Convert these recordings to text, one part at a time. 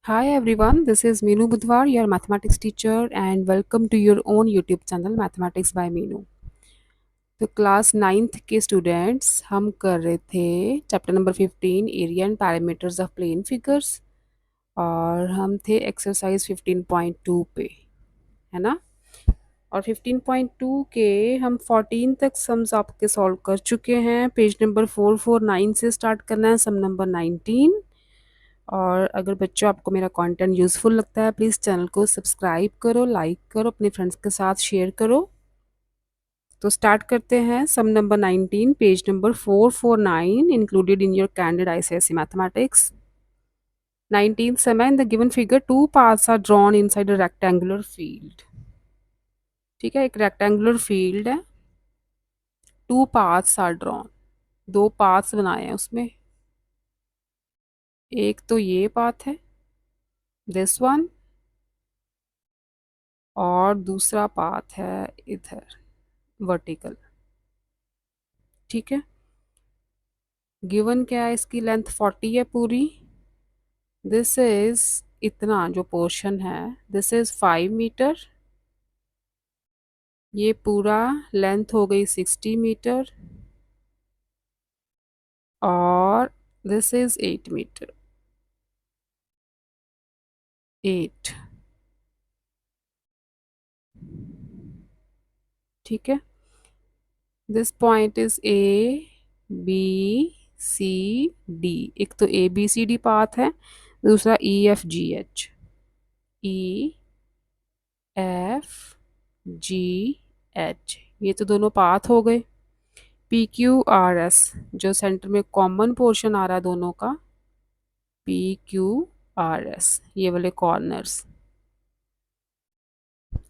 Hi everyone, this is Meenu Budhwar, your mathematics teacher, and welcome to your own YouTube channel Mathematics by Meenu. तो class ninth के students हम कर रहे थे chapter number 15 area and parameters of plane figures और हम थे exercise 15.2 पे, है ना। और 15.2 के हम 14 तक सम्स आपके सॉल्व कर चुके हैं। पेज नंबर 449 से स्टार्ट करना है, सम नंबर 19। और अगर बच्चों आपको मेरा कंटेंट यूज़फुल लगता है प्लीज़ चैनल को सब्सक्राइब करो, लाइक करो, अपने फ्रेंड्स के साथ शेयर करो। तो स्टार्ट करते हैं sum number 19, page number 449, included in your candidate ICSE mathematics. 19th sum, in the given figure two paths are drawn inside a rectangular field। ठीक है, एक रेक्टेंगुलर फील्ड है, टू पाथ्स आर ड्रॉन, दो paths बनाए हैं उसमें। एक तो ये पाथ है, दिस वन, और दूसरा पाथ है इधर, वर्टिकल। ठीक है, गिवन क्या है, इसकी लेंथ 40 है पूरी। दिस इज, इतना जो पोर्शन है, दिस इज 5 मीटर। ये पूरा लेंथ हो गई 60 मीटर, और दिस इज 8 मीटर, 8। ठीक है, this point is A B C D. एक तो A B C D path है, दूसरा E F G H, E F G H, ये तो दोनों पाथ हो गए। पी क्यू आर एस, जो सेंटर में कॉमन पोर्शन आ रहा है दोनों का, पी क्यू आर एस, ये वाले कॉर्नर्स।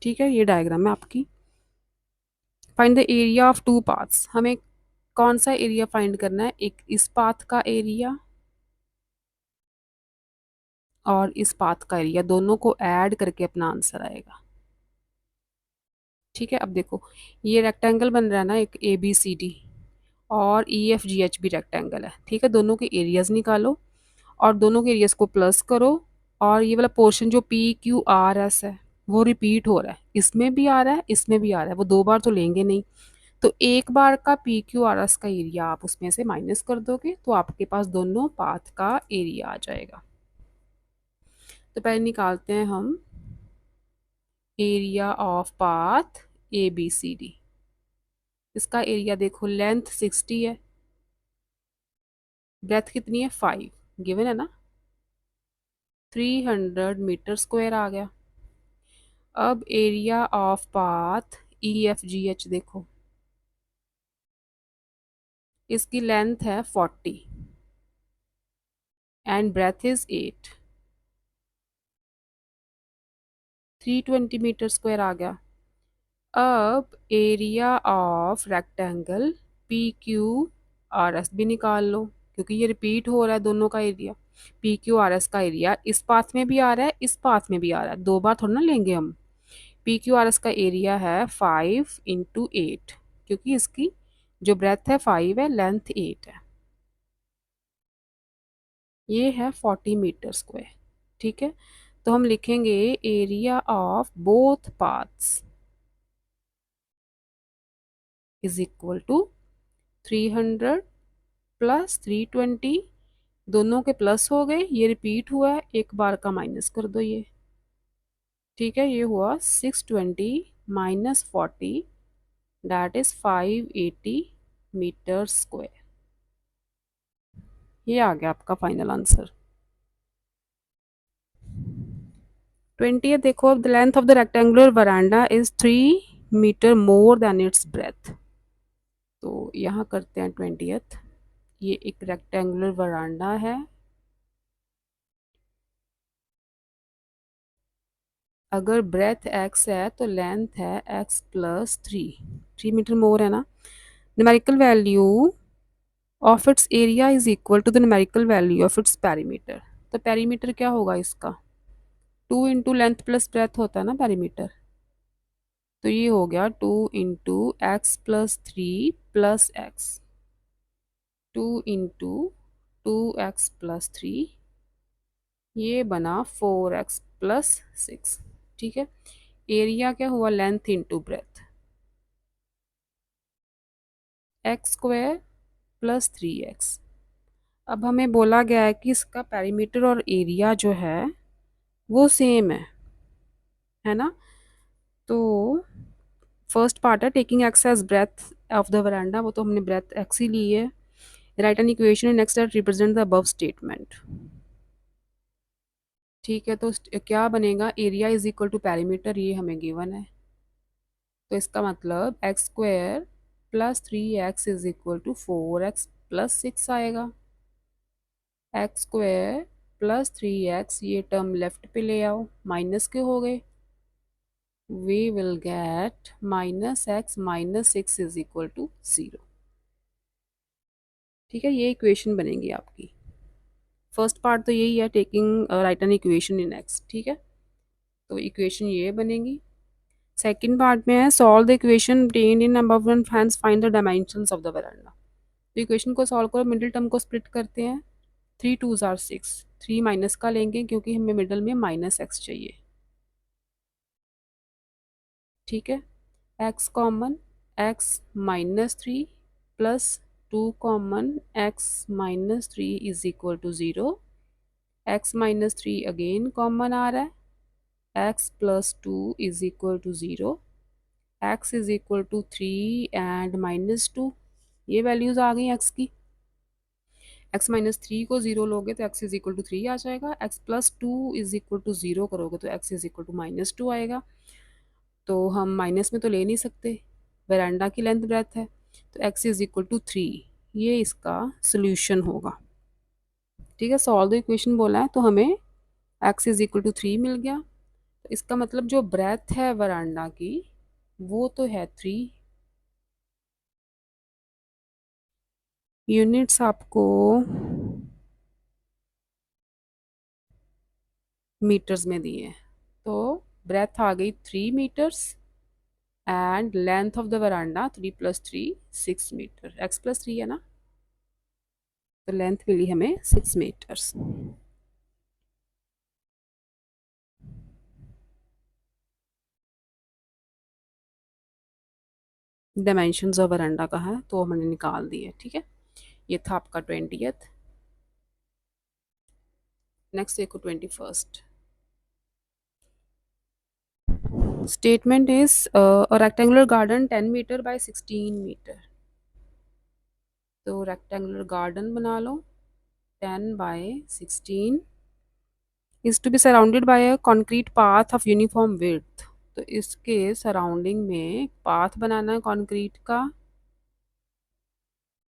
ठीक है, ये डायग्राम है आपकी। Find the area of two paths, हमें कौन सा एरिया फाइंड करना है, एक इस पाथ का एरिया और इस पाथ का एरिया, दोनों को ऐड करके अपना आंसर आएगा। ठीक है, अब देखो ये रेक्टेंगल बन रहा है ना, एक ए बी सी डी, और ई एफ जी एच भी रेक्टेंगल है। ठीक है, दोनों के एरियाज निकालो और दोनों के एरियाज को प्लस करो, और ये वाला पोर्शन जो पी क्यू आर एस है वो रिपीट हो रहा है, इसमें भी आ रहा है, इसमें भी आ रहा है, वो दो बार तो लेंगे नहीं। तो एक बार का पी क्यू आर एस का एरिया आप उसमें से माइनस कर दोगे तो आपके पास दोनों पाथ का एरिया आ जाएगा। तो पहले निकालते हैं हम area of path A B C D. इसका एरिया देखो, लेंथ 60 है, ब्रेथ कितनी है 5, गिवन है ना, 300 मीटर स्क्वायर आ गया। अब area of path E F G H देखो, इसकी लेंथ है 40 and breadth is 8, 320 metre square आ गया। अब area of rectangle P Q R S भी निकाल लो, क्योंकि ये रिपीट हो रहा है दोनों का area. P Q R S का एरिया इस पाथ में भी आ रहा है, इस पाथ में भी आ रहा है, दो बार थोड़ा ना लेंगे हम। पी क्यू आर एस का एरिया है 5 × 8, क्योंकि इसकी जो ब्रेथ है 5 है, लेंथ 8 है, ये है 40 मीटर स्क्वायर। ठीक है, तो हम लिखेंगे area of both paths is equal to 300 plus 320, दोनों के प्लस हो गए, ये रिपीट हुआ है, एक बार का माइनस कर दो ये। ठीक है, ये हुआ 620 minus 40, that is 580 metre square. ये आ गया आपका फाइनल आंसर। 20 देखो, अब the length of the rectangular veranda is 3 metre more than its breadth. तो यहाँ करते हैं 20th। ये एक रेक्टेंगुलर वरांडा है, अगर ब्रेथ x है तो लेंथ है x प्लस 3 मोर है ना। Numerical value of its area is equal to the numerical value of its perimeter. तो पेरीमीटर क्या होगा इसका, 2 × लेंथ प्लस ब्रेथ होता है ना पेरीमीटर। तो ये हो गया 2 × x plus 3 plus x, 2 × 2x plus 3 ये बना 4x+6। ठीक है, एरिया क्या हुआ, length into breadth, x² + 3x। अब हमें बोला गया है कि इसका पेरीमीटर और एरिया जो है वो सेम है ना। तो फर्स्ट पार्ट है taking x as breadth of the veranda, वो तो हमने ब्रेथ एक्स ही ली है। Right an equation next that represent the above statement. ठीक है, तो क्या बनेगा, area is equal to perimeter, ये हमें गिवन है। तो इसका मतलब x² + 3x is equal to 4x+6 आएगा। x² + 3x, ये टर्म लेफ्ट पे ले आओ, माइनस के हो गए, we will get -x - 6 is equal to 0। ठीक है, ये इक्वेशन बनेगी आपकी। फर्स्ट पार्ट तो यही है, taking right an equation in x. ठीक है, तो इक्वेशन ये बनेगी। सेकंड पार्ट में है solve the equation obtained in above and hence find the dimensions of the veranda। तो इक्वेशन को सॉल्व करो, मिडिल टर्म को स्प्लिट करते हैं, 3 2s are 6, 3 माइनस का लेंगे क्योंकि हमें मिडल में -x चाहिए। ठीक है, x common, x-3 +2 common, x-3 is equal to 0। x-3 again common आ रहा है, x+2 is equal to 0। x is equal to 3 and -2, ये वैल्यूज आ गई x की। x-3 को 0 लोगे तो x इज इक्वल टू 3 आ जाएगा, x+2 इज इक्वल टू 0 करोगे तो x इज इक्वल टू -2 आएगा। तो हम माइनस में तो ले नहीं सकते, वेरांडा की लेंथ ब्रेथ है, तो x इज इक्वल टू 3, ये इसका सोल्यूशन होगा। ठीक है, सॉल्व द इक्वेशन बोला है तो हमें x इज इक्वल टू 3 मिल गया। तो इसका मतलब जो ब्रेथ है वरांडा की वो तो है 3। यूनिट्स आपको मीटर्स में दिए हैं, तो ब्रेथ आ गई 3 metres and length of the veranda 3 + 3 6 metre, x+3 है ना, तो लेंथ मिली हमें 6 मीटर्स। डायमेंशंस ऑफ वरांडा का है तो हमने निकाल दिए। ठीक है, ये था आपका 20th। नेक्स्ट देखो 21st। Statement is a rectangular garden 10 metre by 16 metre. तो रेक्टेंगुलर गार्डन बना लो, 10 by 16 is to be surrounded by a concrete path of uniform width. तो इसके सराउंडिंग में पाथ बनाना है कंक्रीट का,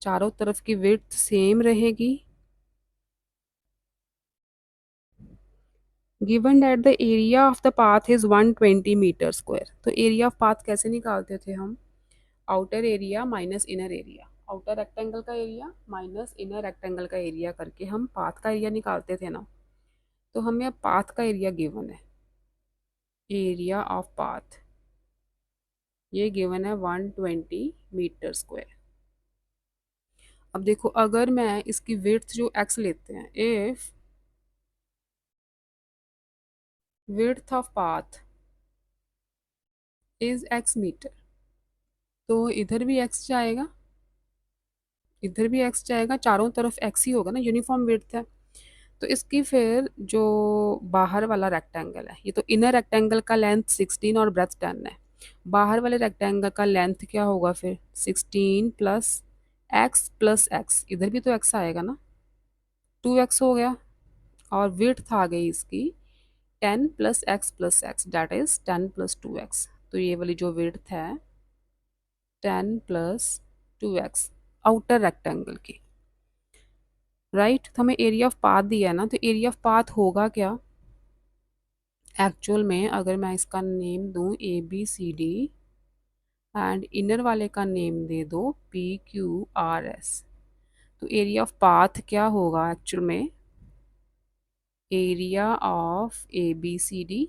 चारों तरफ की विड्थ सेम रहेगी। Given that the area of the path is 120 metre square. तो एरिया ऑफ पाथ कैसे निकालते थे हम, outer area minus inner area, outer rectangle का एरिया माइनस इनर रेक्टेंगल का एरिया करके हम पाथ का एरिया निकालते थे ना। तो हमें अब पाथ का एरिया गिवन है, एरिया ऑफ पाथ ये गिवन है 120 मीटर स्क्वायर। अब देखो अगर मैं इसकी विड्थ जो x लेते हैं, if width of path is x metre, तो इधर भी x जाएगा, इधर भी x जाएगा, चारों तरफ x ही होगा ना, यूनिफॉर्म विड्थ है। तो इसकी फिर जो बाहर वाला रेक्टेंगल है, ये तो इनर रेक्टेंगल का लेंथ 16 और ब्रेथ 10 है, बाहर वाले रेक्टेंगल का लेंथ क्या होगा फिर 16 + x, इधर भी तो x आएगा ना, 2x हो गया। और विड्थ आ गई इसकी 10 + x दैट इज 10 + 2x। तो ये वाली जो विड्थ है 10 + 2x आउटर रेक्टेंगल की, राइट। तो हमें एरिया ऑफ पाथ दिया है ना, तो एरिया ऑफ पाथ होगा क्या एक्चुअल में, अगर मैं इसका नेम दूं ABCD एंड इनर वाले का नेम दे दो PQRS, तो एरिया ऑफ पाथ क्या होगा एक्चुअल में, area of ABCD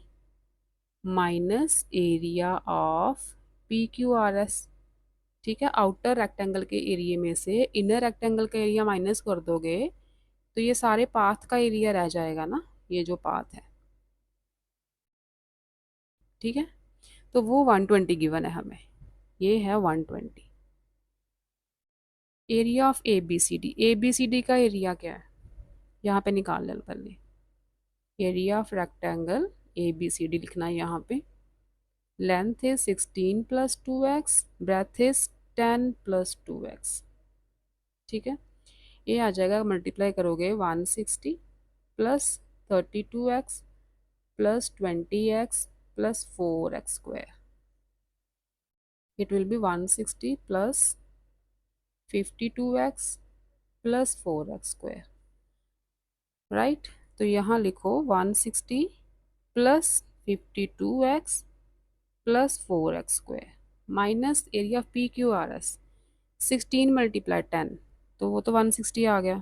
minus area of PQRS। ठीक है, आउटर रेक्टेंगल के एरिया में से इनर रेक्टेंगल का एरिया माइनस कर दोगे तो ये सारे पाथ का एरिया रह जाएगा ना, ये जो पाथ है, ठीक है। तो वो 120 गिवन है हमें, ये है 120। Area of A B C D, A B C D का एरिया क्या है, यहाँ पे निकाल ले पहले। Area of rectangle A B C D लिखना है यहाँ पे। Length is 16 plus 2x, breadth is 10 plus 2x, ठीक है। ये आ जाएगा, मल्टीप्लाई करोगे 160 plus 32x plus 20x plus 4x square, it will be 160 plus 52x plus 4x square, right. तो यहाँ लिखो 160 plus 52x plus 4x square minus area of P Q R S, 16 multiply 10, तो वो तो 160 आ गया,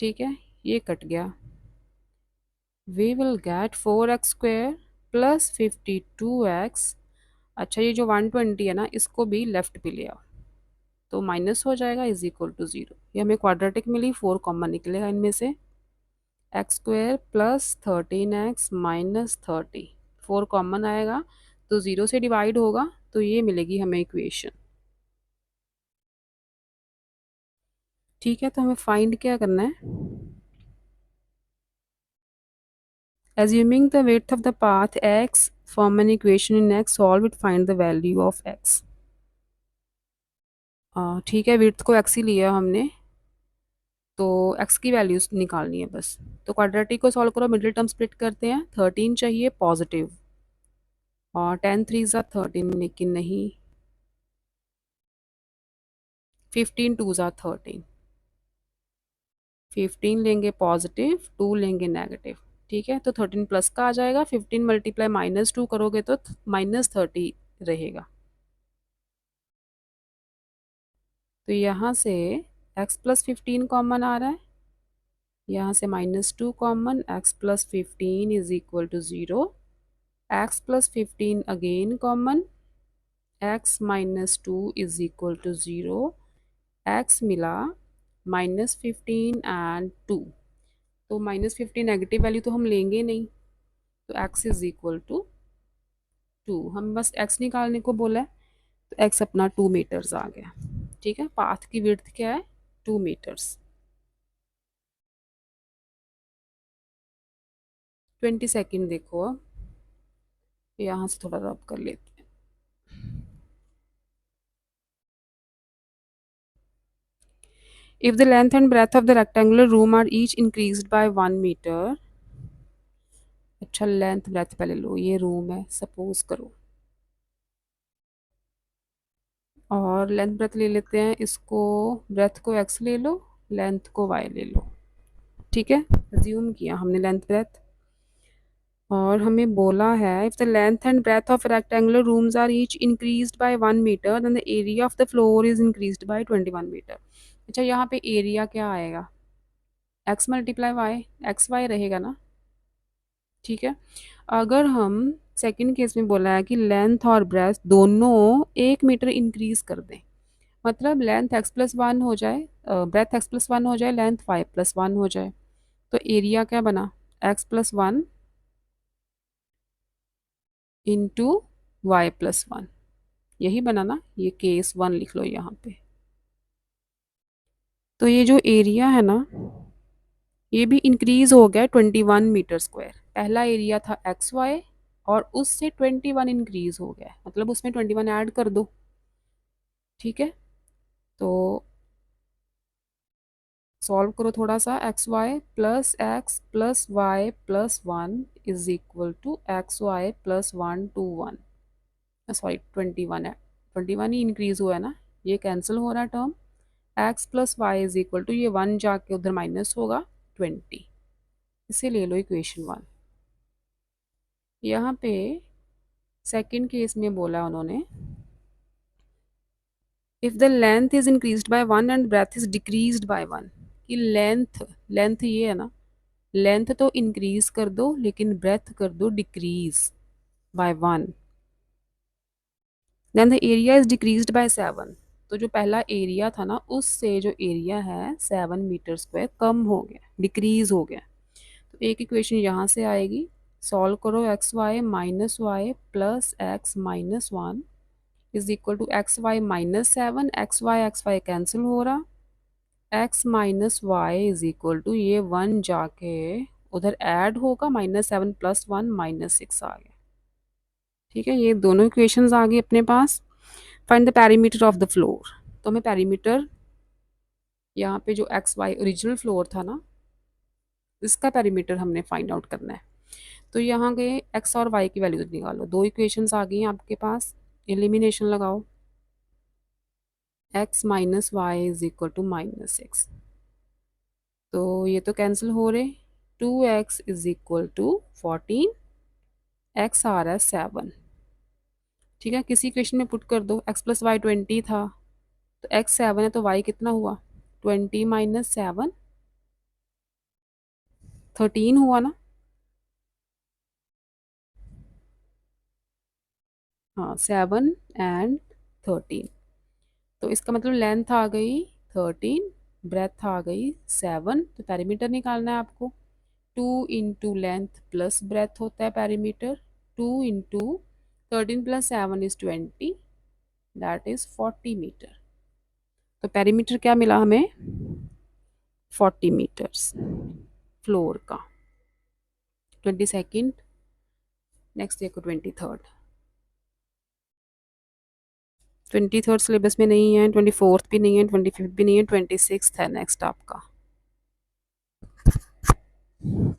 ठीक है। ये कट गया, we will get 4x square plus 52x। अच्छा, ये जो 120 है ना, इसको भी लेफ्ट पे ले आओ, तो माइनस हो जाएगा, इज इक्वल टू 0। ये हमें क्वाड्रेटिक मिली, 4 कॉमन निकलेगा इनमें से। X square plus 13x minus 30, 4 common आएगा तो 0 से डिवाइड होगा, तो ये मिलेगी हमें इक्वेशन, ठीक है। तो हमें फाइंड क्या करना है, assuming the width of the path x, form an equation in x, solve it, find the value of x। ठीक है, width को x ही लिया हमने, तो x की वैल्यूज निकालनी है बस। तो क्वाड्रेटिक को सॉल्व करो, मिडिल टर्म स्प्लिट करते हैं, 13 चाहिए पॉजिटिव, और 10 3 ज़ा 13, लेकिन नहीं, 15 2 ज़ा 13, 15 लेंगे पॉजिटिव, 2 लेंगे नेगेटिव, ठीक है। तो 13 प्लस का आ जाएगा, 15 मल्टीप्लाई -2 करोगे तो -30 रहेगा। तो यहाँ से x प्लस 15 कॉमन आ रहा है, यहाँ से -2 common, x plus 15 is equal to 0, x plus 15 again common, x minus 2 is equal to 0, x मिला -15 एंड 2, तो -15 नेगेटिव वैल्यू तो हम लेंगे नहीं, तो x इज इक्वल टू 2, हम बस x निकालने को बोला है, तो x अपना 2 मीटर्स आ गया, ठीक है। पाथ की विड्थ क्या है, 2 मीटर्स। 20 सेकेंड देखो, अब यहाँ से थोड़ा रब कर लेते हैं। If the length and breadth of the rectangular room are each increased by 1 meter, अच्छा लेंथ ब्रेथ पहले लो, ये रूम है सपोज करो, और लेंथ ब्रेथ ले लेते हैं इसको, ब्रेथ को x ले लो, लेंथ को y ले लो, ठीक है। अज्यूम किया हमने लेंथ ब्रेथ, और हमें बोला है if the length and breadth of rectangular rooms are each increased by 1 metre then the area of the floor is increased by 21 metre. अच्छा, यहाँ पे एरिया क्या आएगा, x multiply Y, X Y रहेगा ना, ठीक है। अगर हम सेकंड केस में बोला है कि लेंथ और ब्रेथ दोनों 1 मीटर इंक्रीज कर दें, मतलब लेंथ x+1 हो जाए, ब्रेथ x+1 हो जाए, लेंथ y+1 हो जाए, तो एरिया क्या बना, x+1 इंटू y+1, यही बना ना, ये केस 1 लिख लो यहाँ पे। तो ये जो एरिया है ना, ये भी इंक्रीज हो गया 21 मीटर स्क्वायर, पहला एरिया था XY और उससे 21 इंक्रीज हो गया, मतलब उसमें 21 ऐड कर दो, ठीक है। तो सॉल्व करो थोड़ा सा, XY plus X plus Y plus 1 is equal to XY plus 1 to 1, sorry 21 है, 21 ही इंक्रीज हुआ है ना, ये कैंसिल हो रहा है term, x plus Y is equal to, ये 1 जाके उधर माइनस होगा 20, इसे ले लो इक्वेशन 1। यहाँ पे सेकंड केस में बोला उन्होंने if the length is increased by 1 and breadth is decreased by 1, कि लेंथ, लेंथ ये है ना, लेंथ तो इंक्रीज कर दो लेकिन ब्रेथ कर दो decrease by 1, then the area is decreased by 7, तो जो पहला एरिया था ना, उससे जो एरिया है 7 मीटर स्क्वायर कम हो गया, डिक्रीज हो गया, तो एक इक्वेशन यहाँ से आएगी, सॉल्व करो x y minus y plus x minus one is equal to x y minus seven, x y cancel हो रहा, x minus y is equal to ये वन जाके उधर ऐड होगा, minus seven plus one minus six आ गया। ठीक है, ये दोनों इक्वेशंस आ गई अपने पास। Find the perimeter of the floor. तो हमें पेरीमीटर यहाँ पे जो एक्स वाई ओरिजिनल फ्लोर था ना, इसका पेरीमीटर हमने फाइंड आउट करना है। तो यहाँ गए एक्स और वाई की वैल्यूज निकालो, दो इक्वेशंस आ गई हैं आपके पास, एलिमिनेशन लगाओ, x minus y is equal to minus six, तो ये तो कैंसिल हो रहे, two x is equal to fourteen, x आ रहा है सेवन। ठीक है, किसी इक्वेशन में पुट कर दो, एक्स प्लस वाई ट्वेंटी था, तो एक्स सेवन है तो वाई कितना हुआ, ट्वेंटी माइनस सेवन, थर्टीन हुआ ना। हाँ, सेवन एंड थर्टीन, तो इसका मतलब लेंथ आ गई थर्टीन, ब्रेथ आ गई सेवन, तो पेरीमीटर निकालना है आपको। Two into length plus breadth होता है perimeter, two into thirteen plus seven is twenty, that is 40 metre. तो पेरीमीटर क्या मिला हमें, 40 मीटर्स फ्लोर का। 22nd, नेक्स्ट देखो 23rd। 23rd सिलेबस में नहीं है, 24th भी नहीं है, 25th भी नहीं है, 26th है नेक्स्ट आपका।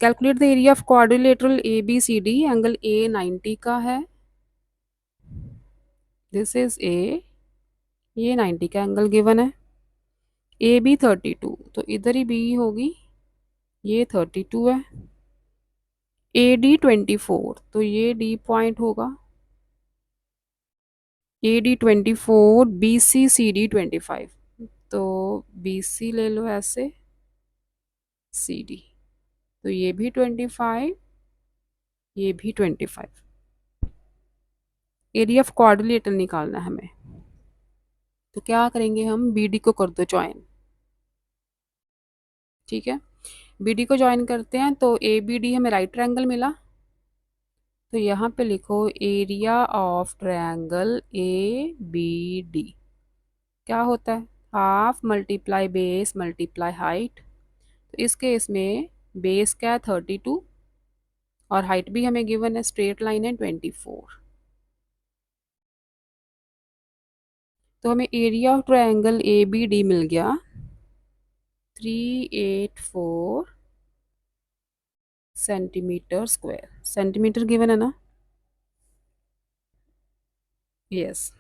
Calculate the area of quadrilateral A B C D, angle A 90 का है, दिस इज ए, ये 90 का एंगल गिवन है, ए बी 32, तो इधर ही बी होगी, ये 32 है, ए डी 24, तो ये डी पॉइंट होगा, A D 24, B C C D 25, तो बी सी ले लो ऐसे, सी डी, तो ये भी 25, ये भी 25। एरिया ऑफ क्वाड्रिलेटरल निकालना है हमें, तो क्या करेंगे हम, बी डी को कर दो ज्वाइन। ठीक है, बी डी को ज्वाइन करते हैं, तो ए बी डी हमें राइट ट्रायंगल मिला, तो यहाँ पे लिखो area of triangle A B D क्या होता है, half multiply base multiply height. तो इस केस में बेस क्या है 32, और हाइट भी हमें गिवन है, स्ट्रेट लाइन है 24, तो हमें area of triangle A B D मिल गया 384 सेंटीमीटर स्क्वायर। सेंटीमीटर गिवन है ना, यस।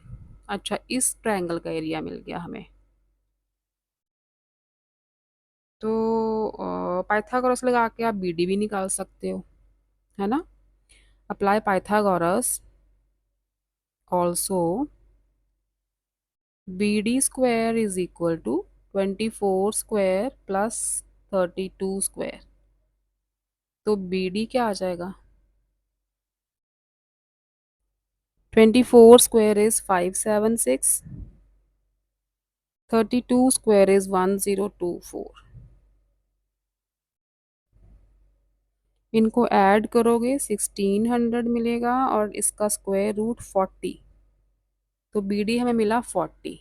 अच्छा, इस ट्रायंगल का एरिया मिल गया हमें, तो पाइथागोरस लगा के आप बी डी भी निकाल सकते हो, है ना। Apply Pythagoras also, B D square is equal to 24 square plus 32 square, तो बी डी क्या आ जाएगा, 24 स्क्वायर इज 576, 32 स्क्वायर इज 1024, इनको ऐड करोगे 1600 मिलेगा, और इसका स्क्वायर रूट 40, तो बी डी हमें मिला 40।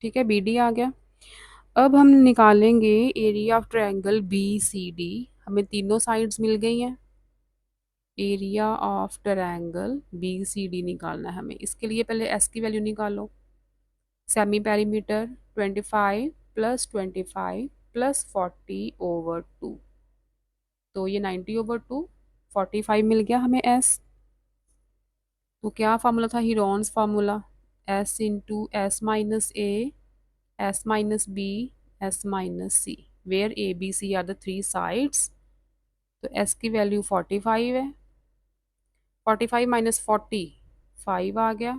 ठीक है, बी डी आ गया। अब हम निकालेंगे area of triangle B C D, हमें तीनों साइड्स मिल गई हैं, area of triangle B C D निकालना है हमें। इसके लिए पहले एस की वैल्यू निकालो, semi perimeter 25 plus 25 plus 40 over 2, तो ये 90 ओवर 2, 45 मिल गया हमें एस। तो क्या फार्मूला था, Heron's formula, S into S minus A, S minus B, S minus C, where A B C are the three sides. तो एस की वैल्यू 45 है, 45 माइनस 40 5 आ गया,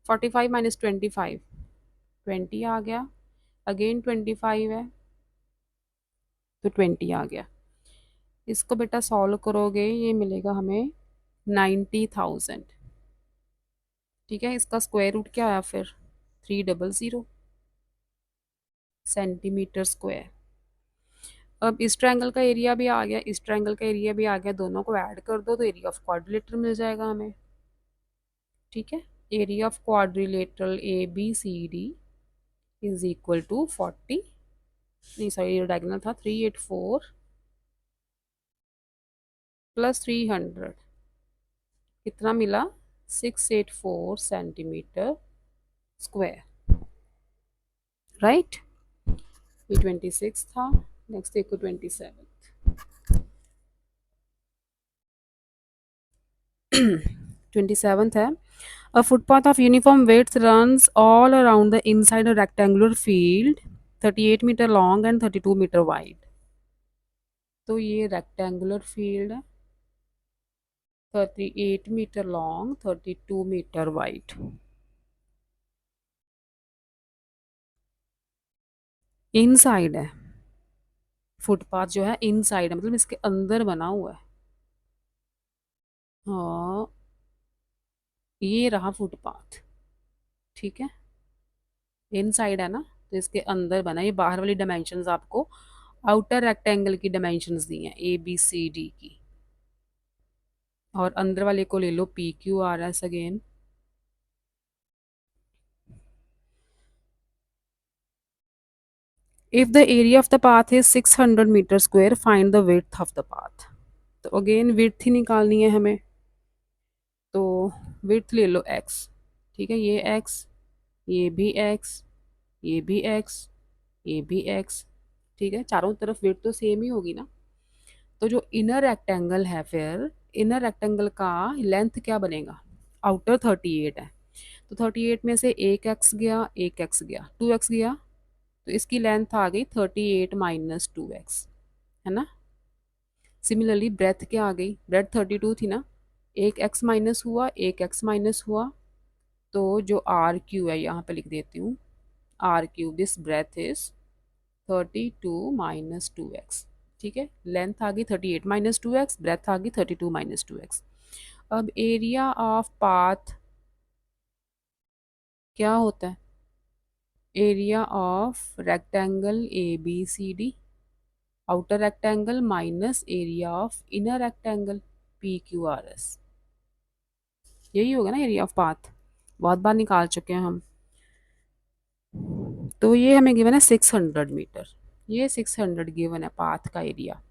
45 माइनस 25 20 आ गया, अगेन 25 है, तो 20 आ गया। इसको बेटा सॉल्व करोगे, ये मिलेगा हमें 90,000। ठीक है, इसका स्क्वायर रूट क्या आया फिर, 300 सेंटीमीटर स्क्वायर। अब इस ट्रायंगल का एरिया भी आ गया, इस ट्रायंगल का एरिया भी आ गया, दोनों को ऐड कर दो तो एरिया ऑफ क्वाड्रिलेटरल मिल जाएगा हमें। ठीक है, area of quadrilateral A B C D is equal to 40, नहीं सॉरी ये डायगोनल था, 384 प्लस 300 कितना मिला, 684 सेंटीमीटर स्क्वायर, राइट। ये 26 था, नेक्स्ट देखो 27। 27th है, a footpath of uniform width runs all around the inside a rectangular field 38 meter long and 32 meter wide। तो ये रेक्टेंगुलर फील्ड है, 38 metre long 32 metre wide. Inside है, फुटपाथ जो है इनसाइड है, मतलब इसके अंदर बना हुआ है। हाँ, ये रहा फुटपाथ, ठीक है, इनसाइड है ना, तो इसके अंदर बना। ये बाहर वाली डायमेंशंस आपको आउटर रेक्टेंगल की डायमेंशंस दी हैं, ए बी सी डी की, और अंदर वाले को ले लो P Q R S again. If the area of the path is 600 metre square find the width of the path. तो अगेन विड्थ ही निकालनी है हमें, तो विड्थ ले लो एक्स, ठीक है, ये एक्स, ये भी एक्स, ये भी एक्स, ये भी एक्स, ठीक है, चारों तरफ विड्थ तो सेम ही होगी ना। तो जो इनर रेक्टेंगल है, फिर इनर रेक्टेंगल का लेंथ क्या बनेगा, आउटर 38 है, तो 38 में से एक एक्स गया, एक एक्स गया, 2x गया, तो इसकी लेंथ आ गई 38 माइनस 2x, है ना। सिमिलरली ब्रेथ क्या आ गई, ब्रेथ 32 थी ना, एक एक्स माइनस हुआ, एक एक्स माइनस हुआ, तो जो आर क्यू है यहाँ पे लिख देती हूँ, R Q this breadth is 32 minus 2x, ठीक है, लेंथ आ गई 38 माइनस 2x, ब्रेथ आ गई 32 माइनस 2x। अब एरिया ऑफ पाथ क्या होता है, area of rectangle A B C D, outer rectangle minus area of inner rectangle P Q R S, यही होगा ना एरिया ऑफ पाथ, बहुत बार निकाल चुके हैं हम। तो ये हमें गिवन है 600 मीटर, ये 600 गिवन है पाथ का एरिया।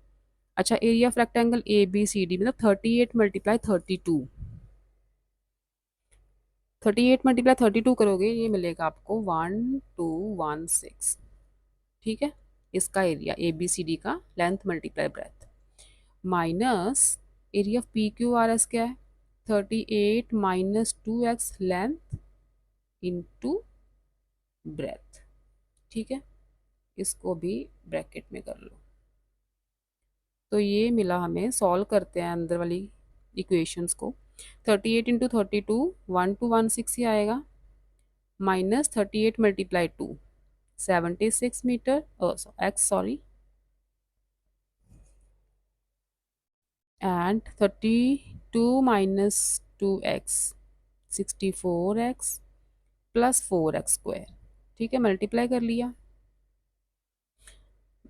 अच्छा, area of rectangle A B C D मतलब 38 मल्टीप्लाई 32, 38 मल्टीप्लाई 32 करोगे ये मिलेगा आपको 1216, ठीक है, इसका area A B C D का length multiply breadth, minus area of P Q R S क्या है, 38 minus 2x length into breadth, ठीक है, इसको भी ब्रैकेट में कर लो। तो ये मिला हमें, सॉल्व करते हैं अंदर वाली इक्वेशंस को, 38 इंटू 32 1216 ही आएगा, minus 38 multiply 2 76 metre X sorry, and 32 minus 2x 64x plus 4x square, ठीक है, मल्टीप्लाई कर लिया,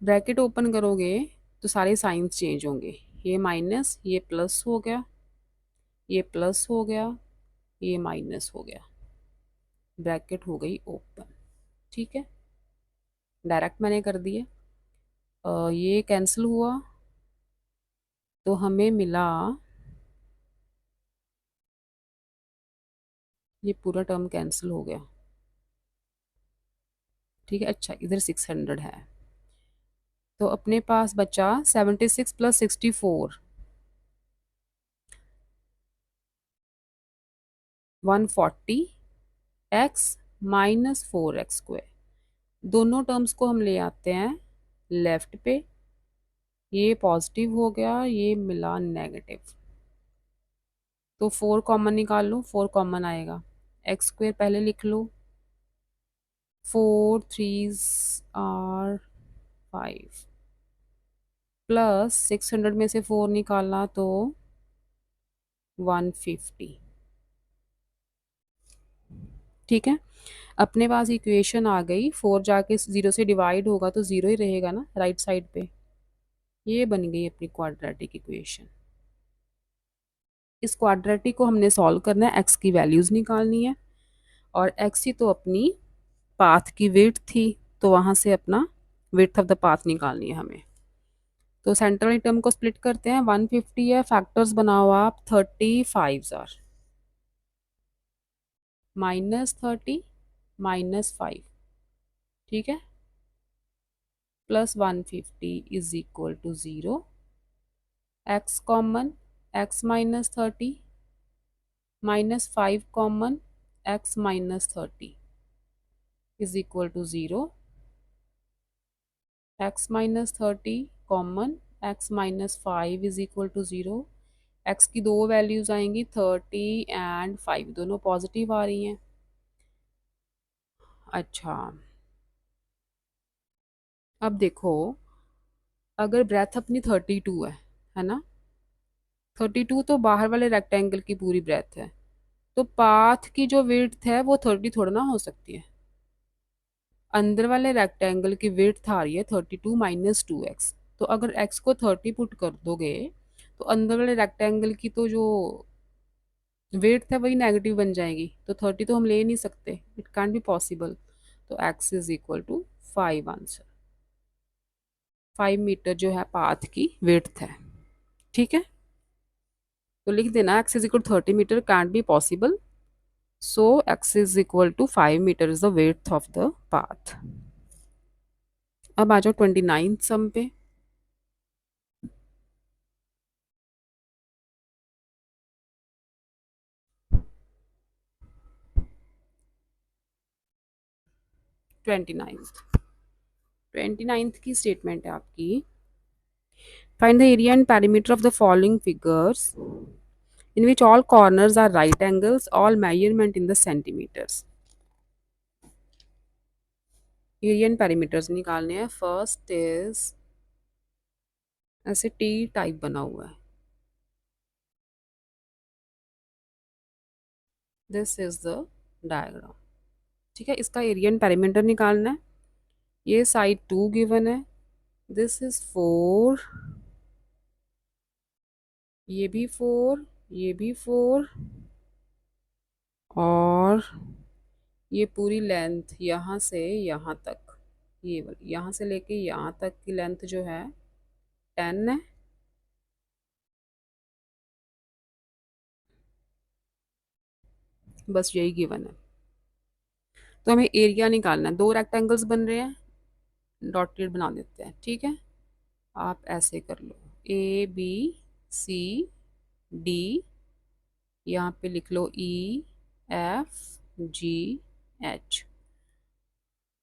ब्रैकेट ओपन करोगे तो सारे साइंस चेंज होंगे, ये माइनस, ये प्लस हो गया, ये प्लस हो गया, ये माइनस हो गया, ब्रैकेट हो गई ओपन, ठीक है, डायरेक्ट मैंने कर दिए, ये कैंसिल हुआ, तो हमें मिला ये पूरा टर्म कैंसिल हो गया, ठीक है। अच्छा, इधर 600 है, तो अपने पास बचा 76 plus 64 140 x minus 4x square, दोनों टर्म्स को हम ले आते हैं लेफ्ट पे, ये पॉजिटिव हो गया, ये मिला नेगेटिव, तो 4 कॉमन निकाल लो, 4 कॉमन आएगा, एक्स स्क्वायर पहले लिख लो, 4 3s आर 5 प्लस 600 में से 4 निकाला तो 150, ठीक है, अपने पास इक्वेशन आ गई, 4 जाके 0 से डिवाइड होगा तो 0 ही रहेगा ना राइट साइड पे, ये बन गई अपनी क्वाड्रेटिक इक्वेशन। इस क्वाड्रेटिक को हमने सॉल्व करना है, एक्स की वैल्यूज़ निकालनी है, और एक्स ही तो अपनी पाथ की विड्थ थी, तो वहाँ से अपना विड्थ ऑफ द पाथ निकालनी है हमें। तो सेंट्रल टर्म को स्प्लिट करते हैं, 150 है, फैक्टर्स बनाओ आप, 35 आर -30 -5, ठीक है, plus 150 is equal to 0, X common, X -30 -5 common, X -30 is equal to 0, X -30 common, X -5 is equal to 0। X की दो वैल्यूज आएंगी, 30 एंड 5, दोनों पॉजिटिव आ रही हैं। अच्छा, अब देखो, अगर ब्रेथ अपनी 32 है ना, 32 तो बाहर वाले रेक्टेंगल की पूरी ब्रेथ है, तो पाथ की जो विड्थ है वो 30 थोड़ा ना हो सकती है। अंदर वाले रेक्टेंगल की विड्थ आ रही है 32 -2x, तो अगर x को 30 पुट कर दोगे तो अंदर वाले रेक्टेंगल की तो जो विड्थ है वही नेगेटिव बन जाएगी, तो 30 तो हम ले नहीं सकते, इट कैन बी पॉसिबल। तो x is equal to 5 answer, 5 metre जो है पाथ की विड्थ है, ठीक है। तो लिख देना x is equal 30 metre can't be possible, so x is equal to 5 metre is the width of the path. अब आ जाओ 29 सम पे। 29th की स्टेटमेंट है आपकी, find the area and perimeter of the following figures in which all corners are right angles, all measurement in the centimeters। Area and perimeters निकालने हैं। First is ऐसे टी टाइप बना हुआ है, दिस इज द डायग्राम, ठीक है। इसका area and perimeter निकालना है। ये साइड 2 गिवन है, दिस इज 4, ये भी 4, ये भी 4, और ये पूरी लेंथ यहाँ से यहाँ तक, ये वाली यहाँ से लेके यहाँ तक की लेंथ जो है 10 है। बस यही गिवन है, तो हमें एरिया निकालना है। दो रेक्टेंगल्स बन रहे हैं, डॉटेड बना देते हैं, ठीक है। आप ऐसे कर लो, ए बी सी डी, यहाँ पे लिख लो ई एफ जी एच।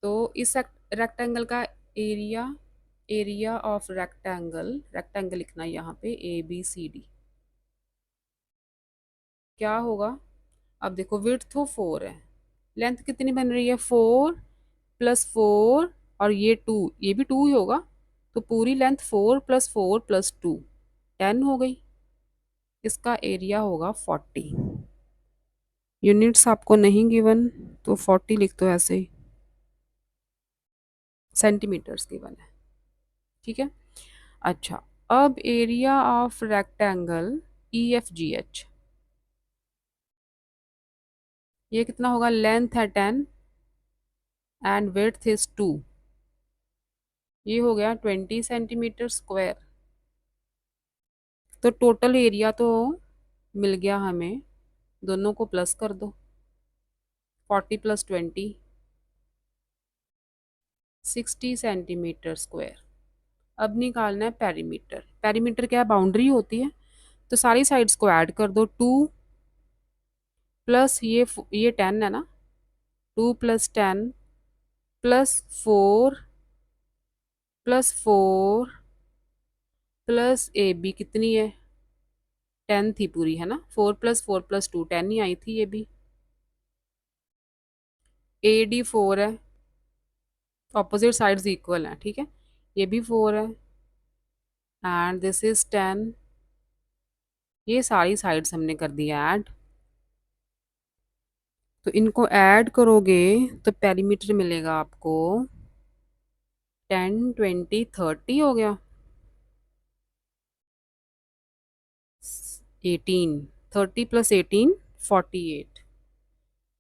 तो इस रेक्टेंगल का area, area of rectangle, rectangle लिखना है यहाँ पे ए बी सी डी, क्या होगा। अब देखो, विड्थ तो 4 है, लेंथ कितनी बन रही है, 4 प्लस 4, और ये 2, ये भी 2 ही होगा, तो पूरी लेंथ 4 प्लस 4 प्लस 2 10 हो गई। इसका एरिया होगा 40। यूनिट्स आपको नहीं गिवन, तो 40 लिख दो ऐसे ही, सेंटीमीटर्स गिवन है, ठीक है। अच्छा, अब area of rectangle E F G H, ये कितना होगा, लेंथ है 10 एंड विड्थ इज 2, ये हो गया 20 सेंटीमीटर स्क्वायर। तो टोटल एरिया तो मिल गया हमें, दोनों को प्लस कर दो, 40 प्लस 20 60 सेंटीमीटर स्क्वायर। अब निकालना है पेरीमीटर। पेरीमीटर क्या है, बाउंड्री होती है, तो सारी साइड्स को ऐड कर दो, 2 प्लस ये 10 है ना, 2 plus 10 plus 4 plus 4 plus A B कितनी है, 10 थी पूरी, है ना, 4 प्लस 4 प्लस 2 10 ही आई थी ये भी। ए डी 4 है, ऑपोजिट साइड्स इक्वल हैं, ठीक है, ये भी 4 है एंड दिस इज 10, ये सारी साइड्स हमने कर दी ऐड। तो इनको ऐड करोगे तो पेरीमीटर मिलेगा आपको 10 20 30 हो गया, 18, 30 + 18 48,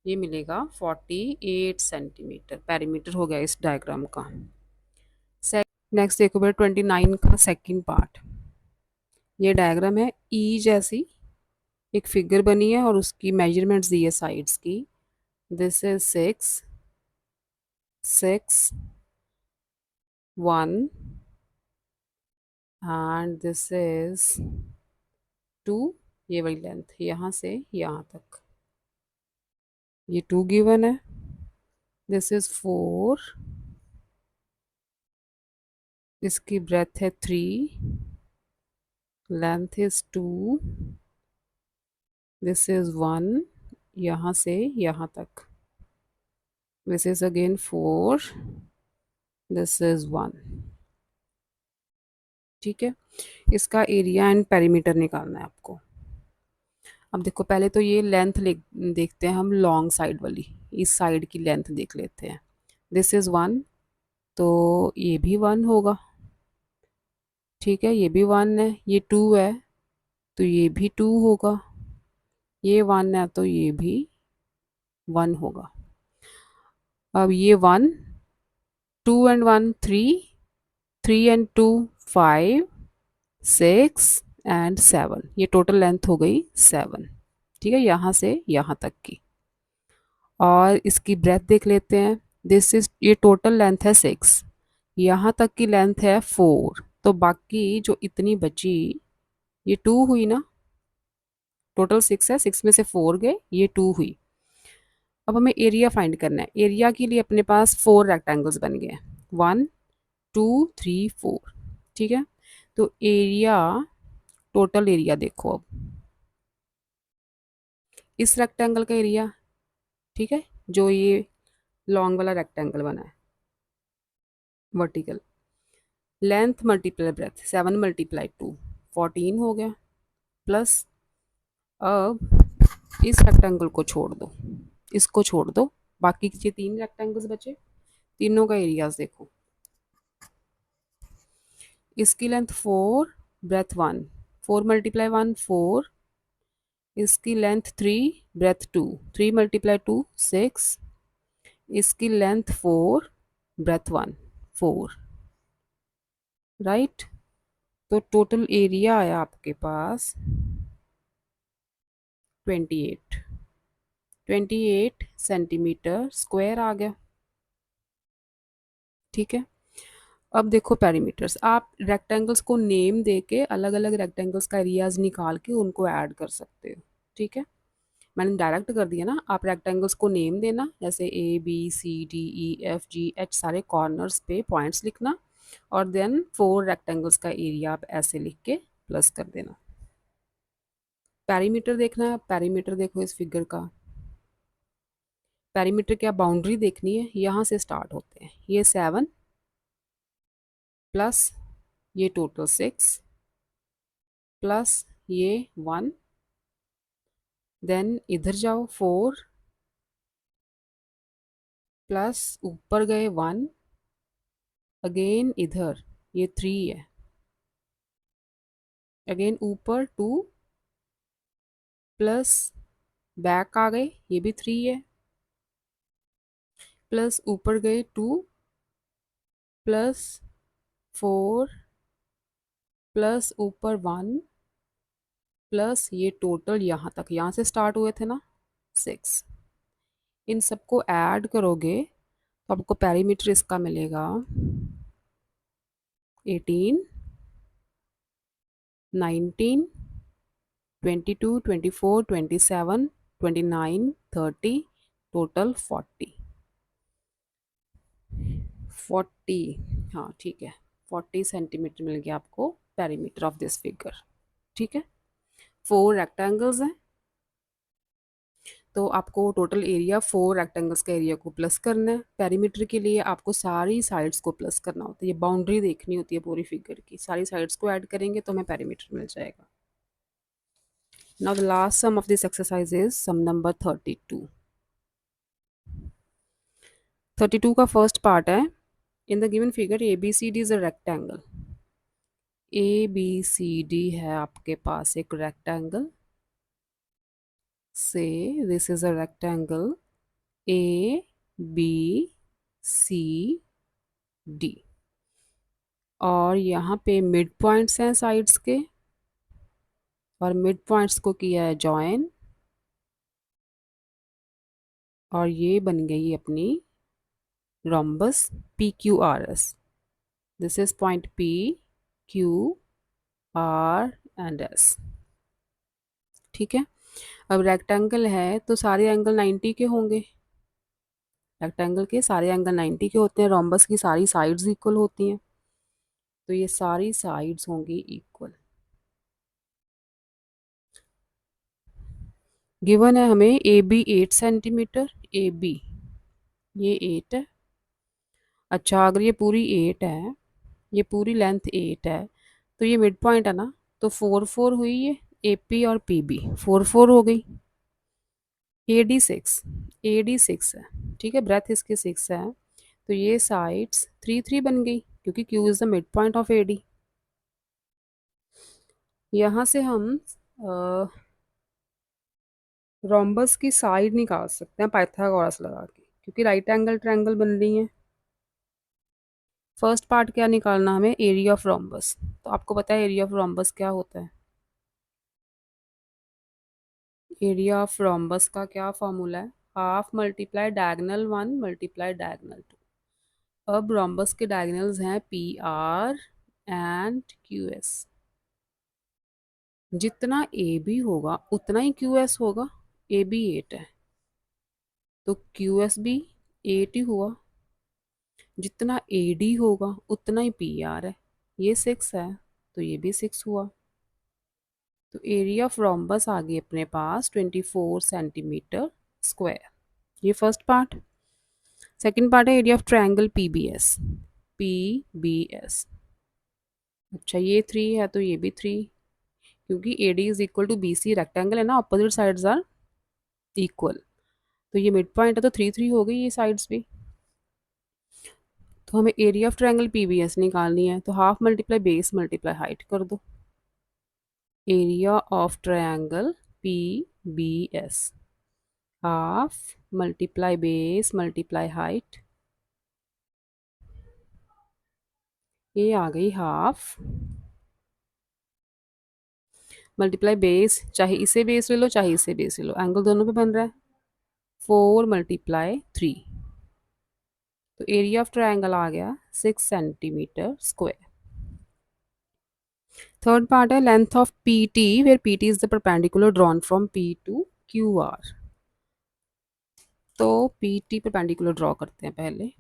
ये मिलेगा 48 सेंटीमीटर। पेरीमीटर हो गया इस डायग्राम का। नेक्स्ट देखो बेटा 29 का सेकंड पार्ट। ये डायग्राम है ई जैसी एक फिगर बनी है और उसकी मेजरमेंट्स दी है साइड्स की। This is 6 6 1 and this is 2। ये वही लेंथ यहाँ से यहाँ तक, ये 2 गिवन है। दिस इज 4, इसकी ब्रेथ है 3, लेंथ इज 2, दिस इज 1, यहाँ से यहाँ तक, this is again 4, this is 1। ठीक है, इसका एरिया एंड पेरीमीटर निकालना है आपको। अब देखो पहले तो ये लेंथ देखते हैं हम, लॉन्ग साइड वाली, इस साइड की लेंथ देख लेते हैं। दिस इज 1, तो ये भी 1 होगा। ठीक है, ये भी 1 है, ये 2 है तो ये भी 2 होगा, ये 1 है तो ये भी 1 होगा। अब ये 1, 2 एंड 1 3, 3 एंड 2 5, 6 एंड 7, ये टोटल लेंथ हो गई 7। ठीक है, यहाँ से यहाँ तक की। और इसकी ब्रेथ देख लेते हैं। दिस इज, ये टोटल लेंथ है 6, यहाँ तक की लेंथ है 4, तो बाकी जो इतनी बची ये 2 हुई ना। टोटल 6 है, 6 में से 4 गए, ये 2 हुई। अब हमें एरिया फाइंड करना है। एरिया के लिए अपने पास 4 रेक्टेंगल्स बन गए हैं, 1 2 3 4। ठीक है, तो एरिया, टोटल एरिया देखो अब इस रेक्टेंगल का एरिया। ठीक है, जो ये लॉन्ग वाला रेक्टेंगल बना है वर्टिकल, लेंथ मल्टीप्लाई ब्रेथ, 7 × 2 14 हो गया। प्लस अब इस रेक्टेंगल को छोड़ दो, इसको छोड़ दो, बाकी के 3 रेक्टेंगल्स बचे, तीनों का एरियाज देखो। इसकी लेंथ 4, ब्रेथ 1, 4 × 1 4, इसकी लेंथ 3, ब्रेथ 2, 3 × 2 6, इसकी लेंथ 4, ब्रेथ 1 4। राइट, तो टोटल एरिया आया आपके पास 28 सेंटीमीटर स्क्वायर आ गया। ठीक है, अब देखो पेरीमीटर्स, आप रेक्टेंगल्स को नेम दे के अलग अलग रेक्टेंगल्स का एरियाज निकाल के उनको ऐड कर सकते हो। ठीक है, मैंने डायरेक्ट कर दिया ना, आप रेक्टेंगल्स को नेम देना, जैसे ABCDEFGH सारे कॉर्नर्स पे पॉइंट्स लिखना, और देन 4 रेक्टेंगल्स का एरिया आप ऐसे लिख के प्लस कर देना। पेरीमीटर देखना है, पेरीमीटर देखो इस फिगर का। पेरीमीटर क्या, बाउंड्री देखनी है, यहाँ से स्टार्ट होते हैं, ये 7 प्लस ये टोटल 6 प्लस ये 1, देन इधर जाओ 4 प्लस ऊपर गए 1, अगेन इधर ये 3 है, अगेन ऊपर 2 प्लस बैक आ गए, ये भी 3 है, प्लस ऊपर गए 2 प्लस 4 प्लस ऊपर 1 प्लस ये टोटल यहाँ तक, यहाँ से स्टार्ट हुए थे ना 6। इन सबको ऐड करोगे तो आपको पेरीमीटर इसका मिलेगा 18 19 22 24 27 29 30, टोटल 40। हाँ ठीक है, 40 सेंटीमीटर मिल गया आपको पेरीमीटर ऑफ दिस फिगर। ठीक है, 4 रेक्टेंगल्स हैं, तो आपको टोटल एरिया 4 रेक्टेंगल्स का एरिया को प्लस करना है। पेरीमीटर के लिए आपको सारी साइड्स को प्लस करना होता है, ये बाउंड्री देखनी होती है पूरी फिगर की, सारी साइड्स को ऐड करेंगे तो हमें पेरीमीटर मिल जाएगा। Now the last sum of this exercise is sum number 32। 32 का फर्स्ट पार्ट है, in the given figure ABCD is a rectangle, ABCD है आपके पास एक रेक्टेंगल से, this is a rectangle ABCD और यहाँ पे मिड पॉइंट्स हैं साइड्स के और मिड पॉइंट्स को किया है जॉइन और ये बन गई अपनी rhombus PQRS। This is point PQR and S। ठीक है, अब रेक्टेंगल है तो सारे एंगल 90 के होंगे। रेक्टेंगल के सारे एंगल 90 के होते हैं, रोम्बस की सारी साइड्स इक्वल होती हैं, तो ये सारी साइड्स होंगी इक्वल। गिवन है हमें AB 8 सेंटीमीटर, AB ये 8 है। अच्छा, अगर ये पूरी 8 है, ये पूरी लेंथ 8 है, तो ये मिड पॉइंट है ना, तो 4 4 हुई ये AP और PB 4 4 हो गई। AD 6 है, ठीक है, ब्रेथ इसकी 6 है, तो ये साइड्स 3 3 बन गई क्योंकि Q is the mid point of AD। यहाँ से हम रोम्बस की साइड निकाल सकते हैं पाइथागोरस लगा के, क्योंकि राइट एंगल ट्रायंगल बन रही है। फर्स्ट पार्ट क्या निकालना हमें, एरिया ऑफ रोम्बस। तो आपको पता है एरिया ऑफ रोम्बस क्या होता है। एरिया ऑफ रोम्बस का क्या फॉर्मूला है, half multiply diagonal 1 multiply diagonal 2। अब रोम्बस के डायगोनल्स हैं PR एंड QS। जितना AB होगा उतना ही QS होगा। AB 8 है तो QS भी 8 ही हुआ। जितना AD होगा उतना ही PR है, ये 6 है तो ये भी 6 हुआ। तो एरिया ऑफ रोम्बस आ गई अपने पास 24 सेंटीमीटर स्क्वायर। ये फर्स्ट पार्ट। सेकंड पार्ट है एरिया ऑफ ट्रायंगल PBS। अच्छा, ये 3 है तो ये भी 3, क्योंकि AD is equal to BC, rectangle है ना, अपोजिट साइड्स आर इक्वल, तो ये मिड पॉइंट है तो 3 3 हो गई ये साइड्स भी। तो हमें एरिया ऑफ ट्रायंगल PBS निकालनी है, तो half multiply base multiply height कर दो। Area of triangle PBS half multiply base multiply height, ये आ गई हाफ मल्टीप्लाई बेस, चाहे इसे बेस ले लो चाहे इसे बेस ले लो, एंगल दोनों पे बन रहा है, 4 मल्टीप्लाई 3। तो एरिया ऑफ ट्रायंगल आ गया 6 सेंटीमीटर स्क्वायर। थर्ड पार्ट है length of PT, where PT is the perpendicular drawn from P to QR। तो PT परपेंडिकुलर ड्रॉ करते हैं, पहले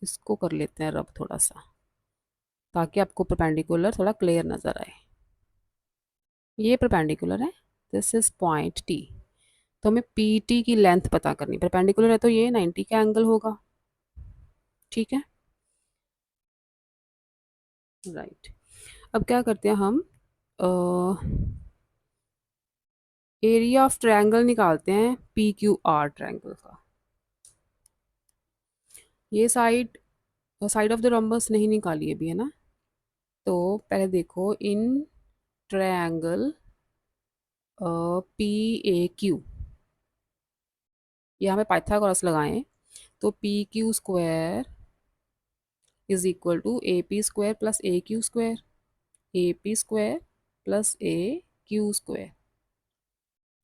इसको कर लेते हैं रब थोड़ा सा, ताकि आपको परपेंडिकुलर थोड़ा क्लियर नज़र आए। ये परपेंडिकुलर है, दिस इज पॉइंट T। तो हमें PT की लेंथ पता करनी, परपेंडिकुलर है तो ये 90 का एंगल होगा। ठीक है, राइट। अब क्या करते हैं हम, एरिया ऑफ ट्रायंगल निकालते हैं PQR ट्रायंगल का। ये side side of the rhombus नहीं निकाली अभी, है ना। तो पहले देखो, इन ट्रायंगल PAQ, यहाँ पे पाइथागोरस लगाएं, तो PQ square is equal to AP square plus AQ square, AP square plus AQ square.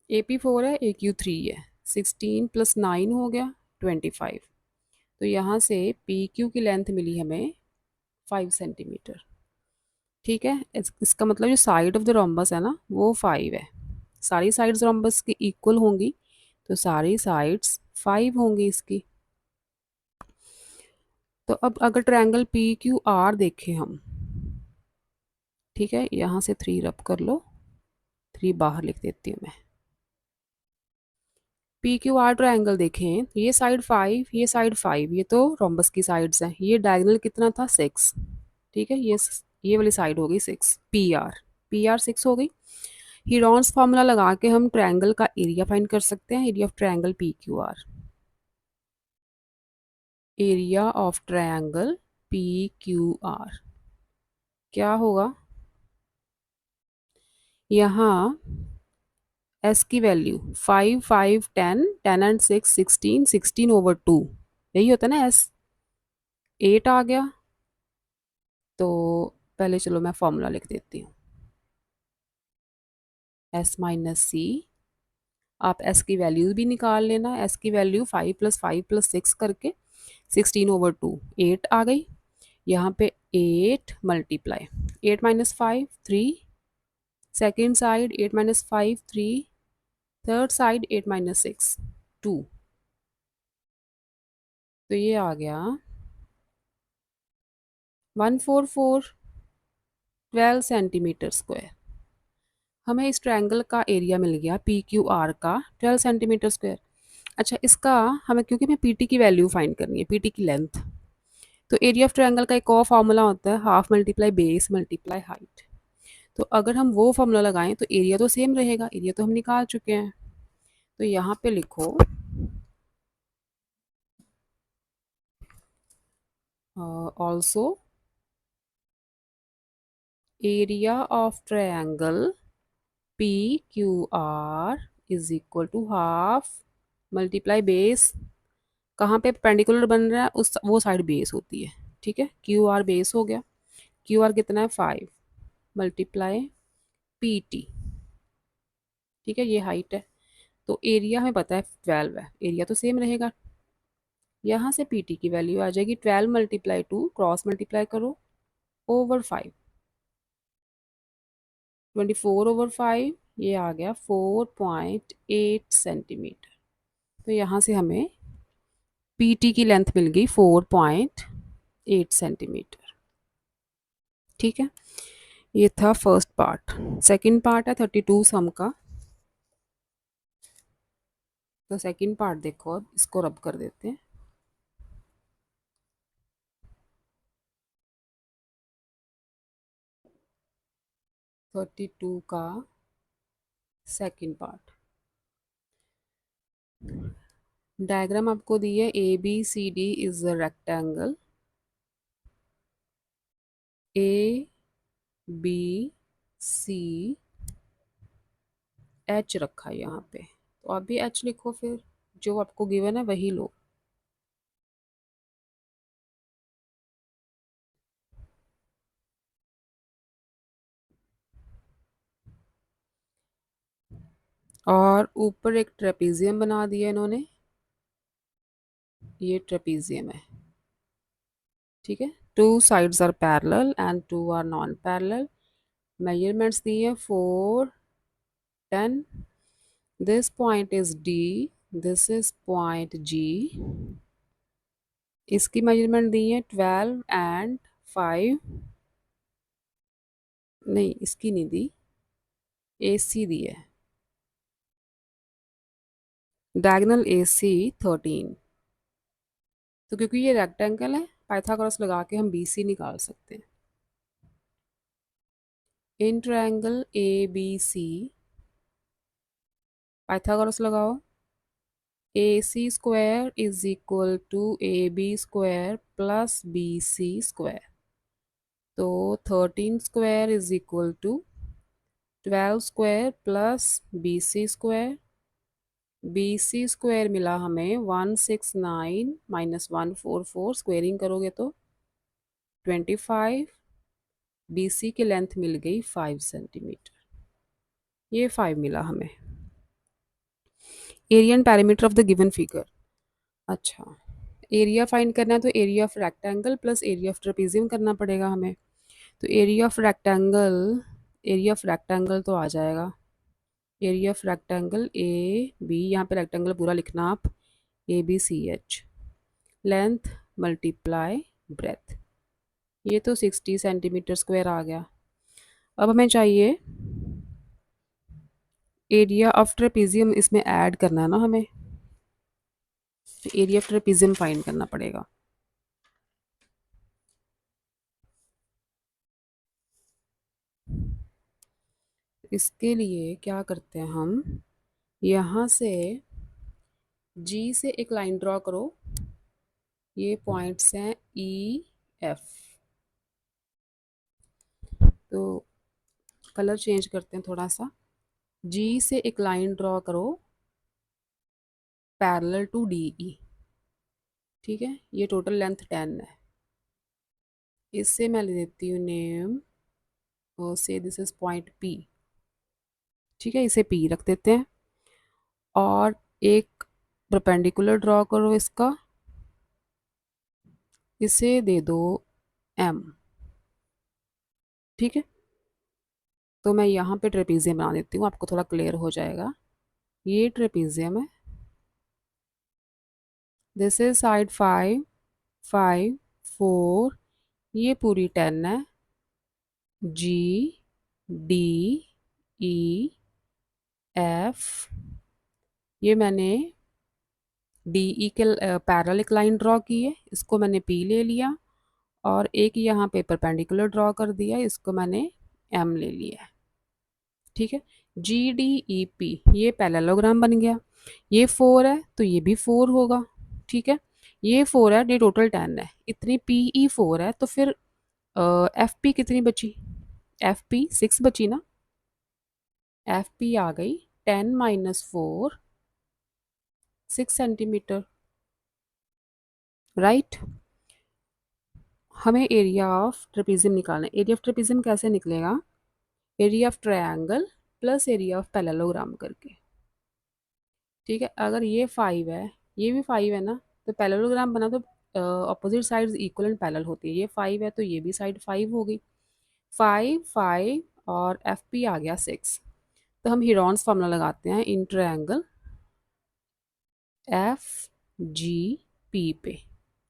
AP 4 है, AQ 3 है, 16 प्लस 9 हो गया 25। तो यहाँ से PQ की लेंथ मिली हमें 5 सेंटीमीटर। ठीक है, इसका मतलब जो साइड ऑफ द रोम्बस है ना वो 5 है। सारी साइड्स रोम्बस की इक्वल होंगी, तो सारी साइड्स 5 होंगी इसकी। तो अब अगर ट्रायंगल PQR देखें हम, ठीक है, यहाँ से 3 रब कर लो, 3 बाहर लिख देती हूँ मैं। PQR ट्रायंगल देखें, ये साइड 5, ये साइड 5, ये तो रोम्बस की साइड्स हैं, ये डायगोनल कितना था 6। ठीक है, ये वाली साइड हो गई 6, PR 6 हो गई। हीरोन्स फार्मूला लगा के हम ट्रायंगल का एरिया फाइंड कर सकते हैं, area of triangle PQR। Area of triangle PQR क्या होगा, यहाँ एस की वैल्यू 5 5 10 10 एंड 6 16 16/2, यही होता है ना एस। 8 आ गया। तो पहले चलो मैं फॉर्मूला लिख देती हूँ। एस माइनस सी, आप एस की वैल्यूज भी निकाल लेना। एस की वैल्यू 5 + 5 + 6 करके 16/2, 8 आ गई। यहाँ पे 8 multiply 8 - 5 3, second side 8 - 5 3, third side 8 - 6 2। तो ये आ गया 144 12 सेंटीमीटर स्क्वायर। हमें इस ट्रायंगल का एरिया मिल गया पी क्यू आर का 12 सेंटीमीटर स्क्वायर। अच्छा, इसका हमें, क्योंकि हमें पीटी की वैल्यू फाइंड करनी है, पीटी की लेंथ, तो एरिया ऑफ ट्रायंगल का एक और फार्मूला होता है, half multiply base multiply height. तो अगर हम वो फार्मूला लगाएं तो एरिया तो सेम रहेगा, एरिया तो हम निकाल चुके हैं। तो यहाँ पे लिखो also area of triangle P Q R is equal to half multiply base, कहाँ पे पेंडिकुलर बन रहा है उस वो साइड बेस होती है। ठीक है, क्यू आर बेस हो गया। क्यू आर कितना है 5 मल्टीप्लाई पी टी। ठीक है, ये हाइट है। तो एरिया हमें पता है 12 है, एरिया तो सेम रहेगा। यहाँ से पी टी की वैल्यू आ जाएगी 12 × 2, क्रॉस मल्टीप्लाई करो, ओवर 5, 24/5, ये आ गया 4.8 सेंटीमीटर। तो यहाँ से हमें पी टी की लेंथ मिल गई 4.8 सेंटीमीटर। ठीक है, ये था फर्स्ट पार्ट। सेकंड पार्ट है 32 सम का। तो सेकंड पार्ट देखो, अब इसको रब कर देते हैं। थर्टी टू का सेकंड पार्ट। डायग्राम आपको दी है, A B C D is a rectangle, A B C H रखा है यहाँ पे। तो आप भी एच लिखो, फिर जो आपको गिवन है वही लो। और ऊपर एक ट्रेपीजियम बना दिया इन्होंने, ये ट्रेपीजियम है। ठीक है, two sides are parallel and two are non parallel. Measurements दिए 4 10। This point is D, this is point G. इसकी मेजरमेंट दी है 12 एंड 5। नहीं, इसकी नहीं दी, ए सी दी है, डायगोनल ए सी 13। तो क्योंकि ये रेक्टेंगल है, पाइथागोरस लगा के हम बी सी निकाल सकते हैं। In triangle A B C Pythagoras लगाओ, ए सी square is equal to A B square plus B C square. तो 13 square is equal to 12 square plus B C square. B C square मिला हमें 169 - 144, squaring करोगे तो 25। बी सी की length मिल गई 5 सेंटीमीटर, ये 5 मिला हमें। Area and perimeter of the given figure. अच्छा, एरिया फाइंड करना है तो area of rectangle plus area of trapezium करना पड़ेगा हमें। तो area of rectangle, area of rectangle तो आ जाएगा, area of rectangle A B, यहाँ पे रेक्टेंगल पूरा लिखना आप, A B C H, length multiply breadth, ये तो 60 सेंटीमीटर स्क्वायर आ गया। अब हमें चाहिए एरिया ऑफ ट्रेपीजियम, इसमें ऐड करना है ना हमें, तो एरिया ऑफ ट्रेपीजियम फाइंड करना पड़ेगा। इसके लिए क्या करते हैं हम, यहाँ से जी से एक लाइन ड्रॉ करो, ये पॉइंट्स हैं ई एफ। तो कलर चेंज करते हैं थोड़ा सा। जी से एक लाइन ड्रॉ करो पैरेलल टू डी ई। ठीक है, ये टोटल लेंथ 10 है। इससे मैं ले देती हूँ नेम, और से दिस इज पॉइंट पी। ठीक है, इसे पी रख देते हैं। और एक परपेंडिकुलर ड्रॉ करो इसका, इसे दे दो एम। ठीक है, तो मैं यहाँ पे ट्रेपीजियम बना देती हूँ, आपको थोड़ा क्लियर हो जाएगा। ये ट्रेपीजियम है, दिस इज साइड 5 5 4, ये पूरी 10 है। जी डी ई एफ, ये मैंने डी ई के पैरेलल एक लाइन ड्रॉ की है, इसको मैंने पी ले लिया। और एक यहाँ पे परपेंडिकुलर ड्रॉ कर दिया, इसको मैंने एम ले लिया है। ठीक है, जी डी ई पी ये पैरेललोग्राम बन गया। ये 4 है तो ये भी 4 होगा। ठीक है, ये 4 है, ये टोटल 10 है, इतनी पी ई 4 है, तो फिर एफ पी कितनी बची? एफ पी 6 बची ना। एफ पी आ गई 10 माइनस 4, 6 सेंटीमीटर। राइट, हमें एरिया ऑफ ट्रेपीजियम निकालना है। एरिया ऑफ ट्रेपीजियम कैसे निकलेगा? Area of triangle plus area of parallelogram करके। ठीक है, अगर ये 5 है, ये भी 5 है ना, तो पैरेललोग्राम बना तो opposite sides equal and parallel होती है। ये 5 है तो ये भी साइड 5 हो गई। 5 5 और एफ पी आ गया 6। तो हम हिरॉन्स फार्मूला लगाते हैं in triangle F G P पे।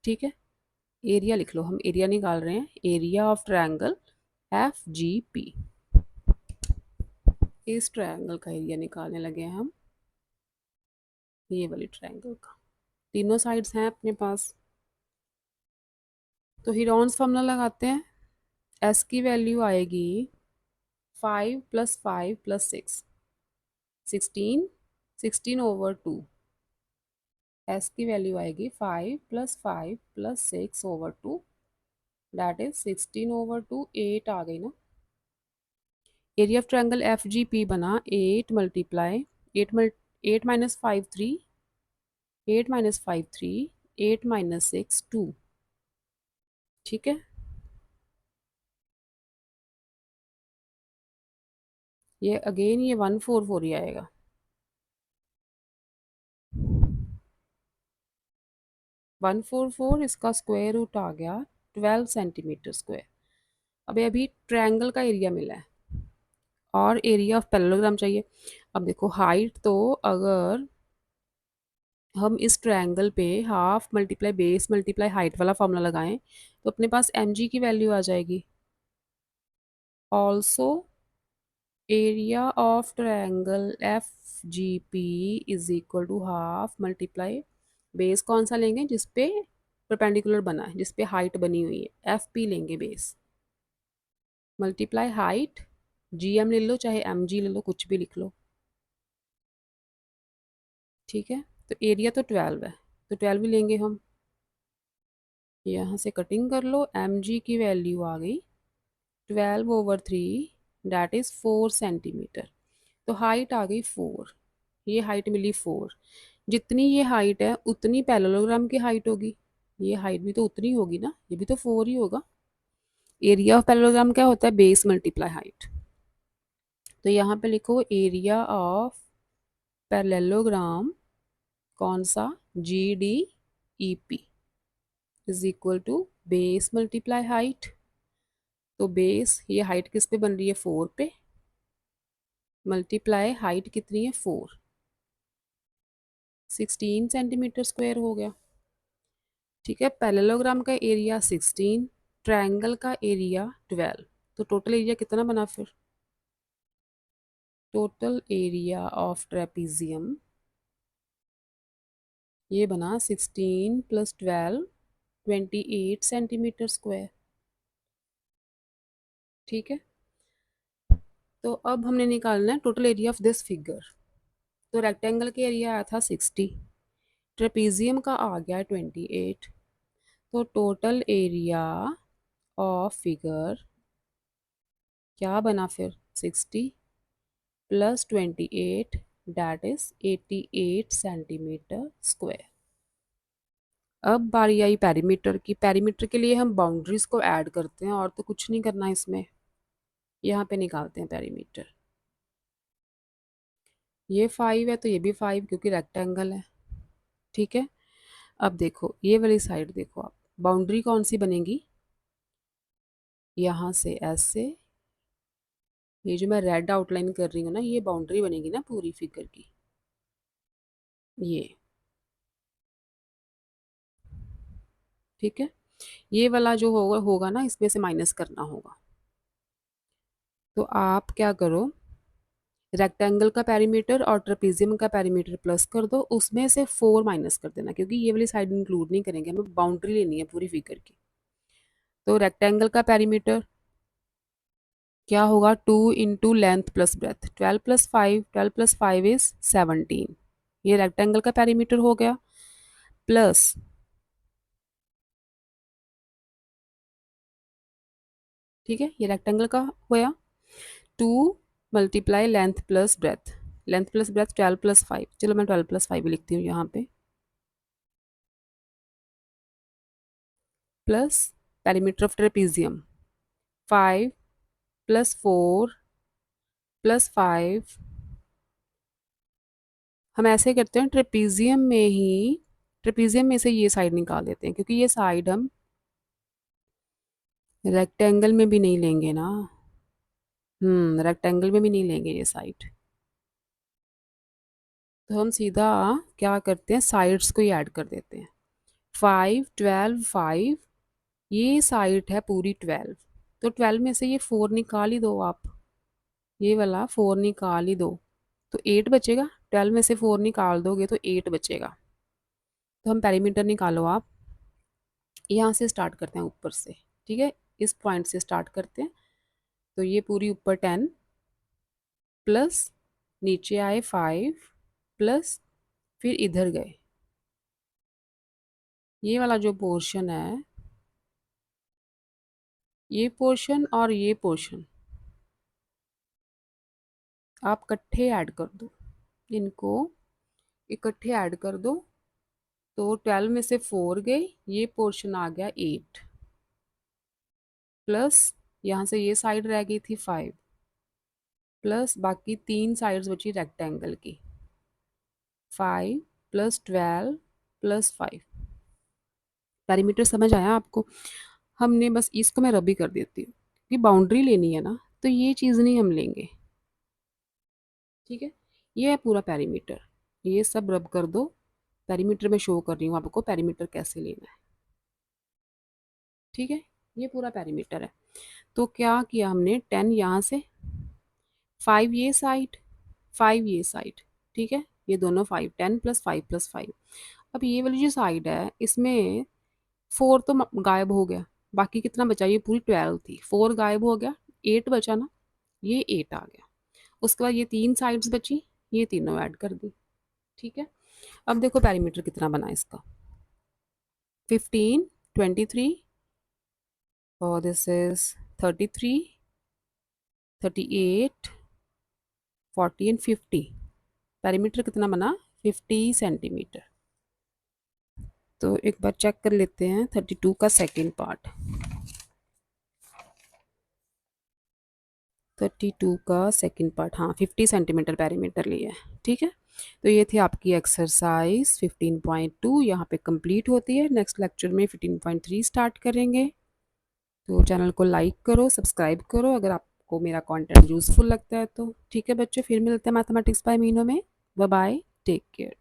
ठीक है, एरिया लिख लो, हम एरिया निकाल रहे हैं, area of triangle F G P. इस ट्रायंगल का एरिया निकालने लगे हैं हम, ये वाली ट्रायंगल का। तीनों साइड्स हैं अपने पास, तो हिरॉन्स फार्मूला लगाते हैं। एस की वैल्यू आएगी 5 प्लस 5 प्लस 6, 16, 16/2। एस की वैल्यू आएगी 5 प्लस 5 प्लस 6/2, दैट इज 16/2। 8 आ गई ना। Area of triangle F G P बना 8 मल्टीप्लाई 8 माइनस 5 3, 8 माइनस 5 3, 8 माइनस 6 2। ठीक है, ये अगेन ये 144 ही आएगा। 144, इसका स्क्वायर रूट आ गया 12 सेंटीमीटर स्क्वायर। अभी ट्रायंगल का एरिया मिला है और एरिया ऑफ पैरेललोग्राम चाहिए। अब देखो हाइट, तो अगर हम इस ट्रायंगल पे half multiply base multiply height वाला फॉर्मूला लगाएं, तो अपने पास एम जी की वैल्यू आ जाएगी। Also area of triangle F G P is equal to half multiply base कौन सा लेंगे? जिसपे परपेंडिकुलर बना है, जिसपे हाइट बनी हुई है, एफ पी लेंगे base, multiply height, G M ले लो चाहे एम जी ले लो, कुछ भी लिख लो। ठीक है, तो एरिया तो 12 है, तो 12 ही लेंगे हम। यहाँ से कटिंग कर लो, एम जी की वैल्यू आ गई 12/3, डैट इज़ 4 सेंटीमीटर। तो हाइट आ गई 4, ये हाइट मिली 4। जितनी ये हाइट है उतनी पैरेललोग्राम की हाइट होगी, ये हाइट भी तो उतनी होगी ना, ये भी तो 4 ही होगा। एरिया ऑफ पैरेललोग्राम क्या होता है? Base multiply height. तो यहाँ पे लिखो एरिया ऑफ पैरेललोग्राम कौन सा? G D E P is equal to base multiply height. तो बेस, ये हाइट किस पे बन रही है? 4 पे, मल्टीप्लाई हाइट कितनी है? 4, 16 सेंटीमीटर स्क्वायर हो गया। ठीक है, पैरेललोग्राम का एरिया 16, ट्रायंगल का एरिया 12, तो टोटल एरिया कितना बना फिर? टोटल एरिया ऑफ ट्रेपीजियम ये बना 16 प्लस 12, 28 सेंटीमीटर स्क्वायर। ठीक है, तो अब हमने निकालना है total area of this figure. तो रेक्टेंगल के एरिया आया था 60, ट्रेपीजियम का आ गया 28, तो टोटल एरिया ऑफ फिगर क्या बना फिर? 60 plus 28 that is 88 centimetre square. अब बारी आई पेरीमीटर की। पेरीमीटर के लिए हम बाउंड्रीज को ऐड करते हैं और तो कुछ नहीं करना इसमें। यहाँ पे निकालते हैं पेरीमीटर। ये 5 है तो ये भी 5 क्योंकि रेक्टेंगल है। ठीक है, अब देखो ये वाली साइड देखो आप, बाउंड्री कौन सी बनेगी, यहाँ से ऐसे, ये जो मैं रेड आउटलाइन कर रही हूँ ना, ये बाउंड्री बनेगी ना पूरी फिगर की। ये ठीक है, ये वाला जो होगा होगा ना, इसमें से माइनस करना होगा। तो आप क्या करो, रेक्टेंगल का पेरीमीटर और ट्रेपेजियम का पेरीमीटर प्लस कर दो, उसमें से 4 माइनस कर देना, क्योंकि ये वाली साइड इंक्लूड नहीं करेंगे, हमें बाउंड्री लेनी है पूरी फिगर की। तो रेक्टेंगल का पेरीमीटर क्या होगा, 2 into length plus breath, 12 plus 5 is 17। ये रेक्टेंगल का पेरीमीटर हो गया। प्लस ठीक है, ये रेक्टेंगल का होया, 2 multiply length plus breath, length plus breath 12 plus 5, चलो मैं 12 प्लस 5 लिखती हूँ यहाँ पे, plus perimeter of trapezium 5 plus 4 plus 5। हम ऐसे करते हैं, ट्रेपेजियम में से ये साइड निकाल देते हैं, क्योंकि ये साइड हम रेक्टेंगल में भी नहीं लेंगे ना। रेक्टेंगल में भी नहीं लेंगे ये साइड। तो हम सीधा क्या करते हैं, साइड्स को ही ऐड कर देते हैं। 5 12 5, ये साइड है पूरी 12, तो 12 में से ये 4 निकाल ही दो आप, ये वाला 4 निकाल ही दो, तो 8 बचेगा। 12 में से 4 निकाल दोगे तो 8 बचेगा। तो हम पेरीमीटर निकालो आप, यहाँ से स्टार्ट करते हैं ऊपर से। ठीक है, इस पॉइंट से स्टार्ट करते हैं। तो ये पूरी ऊपर 10 प्लस नीचे आए 5 प्लस फिर इधर गए, ये वाला जो पोर्शन है, ये पोर्शन और ये पोर्शन आप इकट्ठे ऐड कर दो, इनको इकट्ठे ऐड कर दो। तो 12 में से 4 गए, ये पोर्शन आ गया 8, प्लस यहाँ से ये साइड रह गई थी 5, प्लस बाकी 3 साइड्स बची रेक्टेंगल की, 5 प्लस 12 प्लस 5। पेरीमीटर समझ आया आपको। हमने बस इसको मैं रबी कर देती हूँ कि बाउंड्री लेनी है ना, तो ये चीज़ नहीं हम लेंगे। ठीक है, ये है पूरा पेरीमीटर, ये सब रब कर दो। पेरीमीटर में शो कर रही हूँ आपको पेरीमीटर कैसे लेना है। ठीक है, ये पूरा पेरीमीटर है। तो क्या किया हमने, 10 यहाँ से, 5 ये साइड, 5 ये साइड, ठीक है, ये दोनों 5, 10 प्लस 5 प्लस 5। अब ये वाली जो साइड है, इसमें 4 तो गायब हो गया, बाकी कितना बचा, ये पूरी 12 थी, 4 गायब हो गया, 8 बचा ना, ये 8 आ गया। उसके बाद ये 3 साइड्स बची, ये तीनों ऐड कर दी। ठीक है, अब देखो पेरीमीटर कितना बना इसका, 15 23 और दिस इज 33 38 40 एंड 50। पेरीमीटर कितना बना, 50 सेंटीमीटर। तो एक बार चेक कर लेते हैं 32 का सेकेंड पार्ट। 32 का सेकेंड पार्ट, हाँ 50 सेंटीमीटर पेरीमीटर लिया है। ठीक है, तो ये थी आपकी एक्सरसाइज 15.2, यहाँ पे कंप्लीट होती है। नेक्स्ट लेक्चर में 15.3 स्टार्ट करेंगे। तो चैनल को लाइक करो, सब्सक्राइब करो अगर आपको मेरा कंटेंट यूज़फुल लगता है तो। ठीक है बच्चों, फिर मिलते हैं मैथमेटिक्स बाय मीनू में। Bye bye, take care.